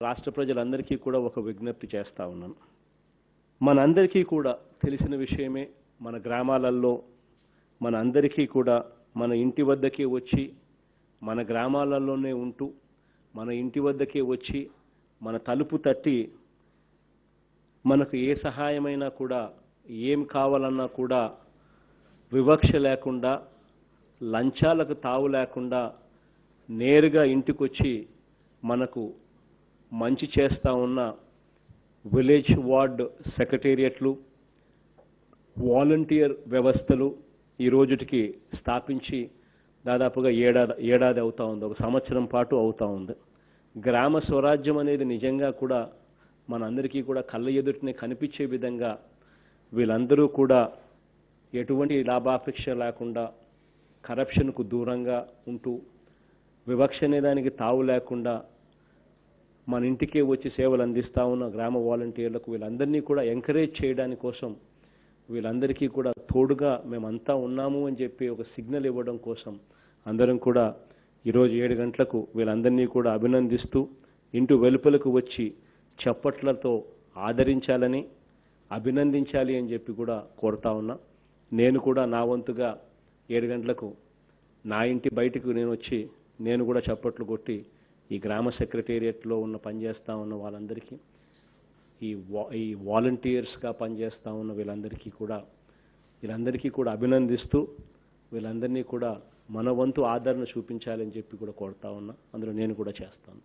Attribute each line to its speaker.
Speaker 1: రాష్ట్ర ప్రజలందరికీ కూడా ఒక విజ్ఞప్తి చేస్తా ఉన్నాను. మనందరికీ కూడా తెలిసిన విషయమే, మన గ్రామాలలో మన అందరికీ కూడా మన ఇంటి వద్దకే వచ్చి, మన గ్రామాలలోనే ఉంటూ మన ఇంటి వద్దకే వచ్చి మన తలుపు తట్టి మనకు ఏ సహాయమైనా కూడా, ఏం కావాలన్నా కూడా వివక్ష లేకుండా, లంచాలకు తావు లేకుండా నేరుగా ఇంటికొచ్చి మనకు మంచి చేస్తా ఉన్న విలేజ్ వార్డ్ సెక్రటేరియట్లు, వాలంటీర్ వ్యవస్థలు ఈ రోజుటికి స్థాపించి దాదాపుగా ఏడాది అవుతా ఉంది, ఒక సంవత్సరం పాటు అవుతా ఉంది. గ్రామ స్వరాజ్యం అనేది నిజంగా కూడా మనందరికీ కూడా కళ్ళ ఎదుటనే కనిపించే విధంగా వీళ్ళందరూ కూడా ఎటువంటి లాభాపేక్ష లేకుండా, కరప్షన్కు దూరంగా ఉంటూ, వివక్ష అనే దానికి తావు లేకుండా మన ఇంటికే వచ్చి సేవలు అందిస్తా ఉన్న గ్రామ వాలంటీర్లకు వీళ్ళందరినీ కూడా ఎంకరేజ్ చేయడానికి కోసం, వీళ్ళందరికీ కూడా తోడుగా మేమంతా ఉన్నాము అని చెప్పి ఒక సిగ్నల్ ఇవ్వడం కోసం అందరం కూడా ఈరోజు 7 గంటలకు వీళ్ళందరినీ కూడా అభినందిస్తూ ఇంటి వెలుపలకు వచ్చి చప్పట్లతో ఆదరించాలని, అభినందించాలి అని చెప్పి కూడా కోరుతా ఉన్నా. నేను కూడా నా వంతుగా 7 గంటలకు నా ఇంటి బయటకు నేను వచ్చి నేను కూడా చప్పట్లు కొట్టి ఈ గ్రామ సెక్రటేరియట్లో పనిచేస్తూ ఉన్న వాళ్ళందరికీ, ఈ వాలంటీర్స్గా పనిచేస్తూ ఉన్న వీళ్ళందరికీ కూడా అభినందిస్తూ వీళ్ళందరినీ కూడా మన వంతు ఆదరణ చూపించాలని చెప్పి కూడా కోరుతా ఉన్నా. అందులో నేను కూడా చేస్తాను.